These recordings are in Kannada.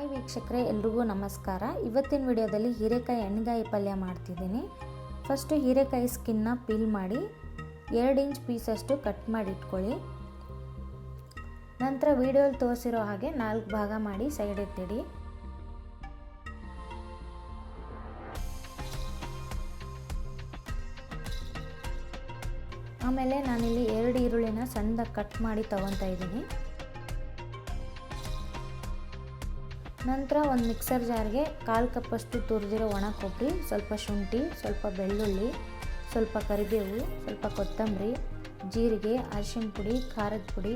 ಹಾಯ್ ವೀಕ್ಷಕರೇ, ಎಲ್ರಿಗೂ ನಮಸ್ಕಾರ. ಇವತ್ತಿನ ವಿಡಿಯೋದಲ್ಲಿ ಹೀರೆಕಾಯಿ ಎಣ್ಣೆಗಾಯಿ ಪಲ್ಯ ಮಾಡ್ತಿದ್ದೀನಿ. ಫಸ್ಟು ಹೀರೆಕಾಯಿ ಸ್ಕಿನ್ನ ಪೀಲ್ ಮಾಡಿ 2 ಇಂಚ್ ಪೀಸಷ್ಟು ಕಟ್ ಮಾಡಿ ಇಟ್ಕೊಳ್ಳಿ. ನಂತರ ವಿಡಿಯೋಲಿ ತೋರಿಸಿರೋ ಹಾಗೆ 4 ಭಾಗ ಮಾಡಿ ಸೈಡ್ ಎತ್ತಿಡಿ. ಆಮೇಲೆ ನಾನಿಲ್ಲಿ 2 ಈರುಳ್ಳಿನ ಸಣ್ಣದಾಗಿ ಕಟ್ ಮಾಡಿ ತೊಗೊತಾ ಇದ್ದೀನಿ. ನಂತರ ಒಂದು ಮಿಕ್ಸರ್ ಜಾರ್ಗೆ 1/4 ಕಪ್ಪಷ್ಟು ತುರಿದಿರೋ ಒಣ ಕೊಬ್ಬರಿ, ಸ್ವಲ್ಪ ಶುಂಠಿ, ಸ್ವಲ್ಪ ಬೆಳ್ಳುಳ್ಳಿ, ಸ್ವಲ್ಪ ಕರಿಬೇವು, ಸ್ವಲ್ಪ ಕೊತ್ತಂಬರಿ, ಜೀರಿಗೆ, ಅರಿಶಿನ ಪುಡಿ, ಖಾರದ ಪುಡಿ,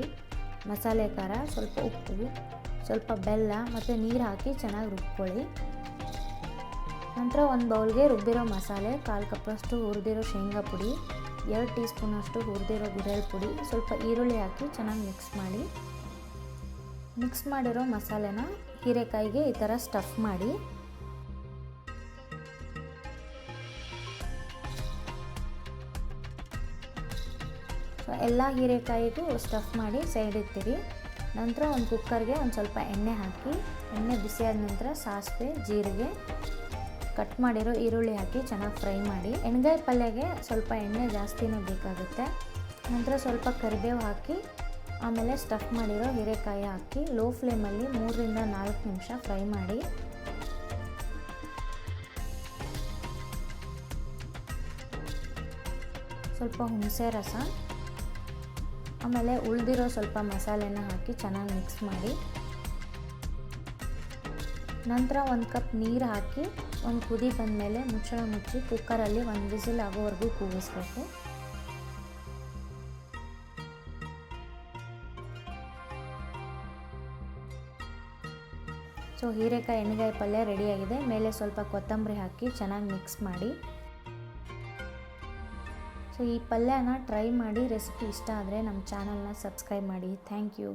ಮಸಾಲೆ ಖಾರ, ಸ್ವಲ್ಪ ಉಪ್ಪು, ಸ್ವಲ್ಪ ಬೆಲ್ಲ ಮತ್ತು ನೀರು ಹಾಕಿ ಚೆನ್ನಾಗಿ ರುಬ್ಕೊಳ್ಳಿ. ನಂತರ ಒಂದು ಬೌಲ್ಗೆ ರುಬ್ಬಿರೋ ಮಸಾಲೆ, 1/4 ಕಪ್ಪಷ್ಟು ಹುರಿದಿರೋ ಶೇಂಗಾ ಪುಡಿ, 2 ಟೀ ಸ್ಪೂನಷ್ಟು ಹುರಿದಿರೋ ಗುರೆಳ್ಳು ಪುಡಿ, ಸ್ವಲ್ಪ ಈರುಳ್ಳಿ ಹಾಕಿ ಚೆನ್ನಾಗಿ ಮಿಕ್ಸ್ ಮಾಡಿ. ಮಿಕ್ಸ್ ಮಾಡಿರೋ ಮಸಾಲೆನ ಹೀರೆಕಾಯಿಗೆ ಈ ಥರ ಸ್ಟಫ್ ಮಾಡಿ. ಎಲ್ಲ ಹೀರೆಕಾಯಿಗೂ ಸ್ಟಫ್ ಮಾಡಿ ಸೈಡ್ ಇಟ್ಟಿರಿ. ನಂತರ ಒಂದು ಕುಕ್ಕರ್ಗೆ ಒಂದು ಸ್ವಲ್ಪ ಎಣ್ಣೆ ಹಾಕಿ, ಎಣ್ಣೆ ಬಿಸಿಯಾದ ನಂತರ ಸಾಸಿವೆ, ಜೀರಿಗೆ, ಕಟ್ ಮಾಡಿರೋ ಈರುಳ್ಳಿ ಹಾಕಿ ಚೆನ್ನಾಗಿ ಫ್ರೈ ಮಾಡಿ. ಎಣ್ಗಾಯಿ ಪಲ್ಯಗೆ ಸ್ವಲ್ಪ ಎಣ್ಣೆ ಜಾಸ್ತಿನೇ ಬೇಕಾಗುತ್ತೆ. ನಂತರ ಸ್ವಲ್ಪ ಕರಿಬೇವು ಹಾಕಿ, ಆಮೇಲೆ ಸ್ಟಫ್ ಮಾಡಿರೋ ಹೀರೆಕಾಯಿ ಹಾಕಿ ಲೋ ಫ್ಲೇಮಲ್ಲಿ 3 ರಿಂದ 4 ನಿಮಿಷ ಫ್ರೈ ಮಾಡಿ. ಸ್ವಲ್ಪ ಹುಣಸೆ ರಸ, ಆಮೇಲೆ ಉಳಿದಿರೋ ಸ್ವಲ್ಪ ಮಸಾಲೆನ ಹಾಕಿ ಚೆನ್ನಾಗಿ ಮಿಕ್ಸ್ ಮಾಡಿ. ನಂತರ 1 ಕಪ್ ನೀರು ಹಾಕಿ ಒಂದು ಕುದಿ ಬಂದಮೇಲೆ ಮುಚ್ಚಳ ಮುಚ್ಚಿ ಕುಕ್ಕರಲ್ಲಿ 1 ವಿಸಿಲ್ ಆಗೋವರೆಗೂ ಕೂಗಿಸ್ಬೇಕು. ಸೊ ಹೀರೆಕಾಯಿ ಎಣ್ಣೆಗಾಯಿ ಪಲ್ಯ ರೆಡಿಯಾಗಿದೆ. ಮೇಲೆ ಸ್ವಲ್ಪ ಕೊತ್ತಂಬರಿ ಹಾಕಿ ಚೆನ್ನಾಗಿ ಮಿಕ್ಸ್ ಮಾಡಿ. ಸೊ ಈ ಪಲ್ಯನ ಟ್ರೈ ಮಾಡಿ. ರೆಸಿಪಿ ಇಷ್ಟ ಆದರೆ ನಮ್ಮ ಚಾನಲ್ನ ಸಬ್ಸ್ಕ್ರೈಬ್ ಮಾಡಿ. Thank you.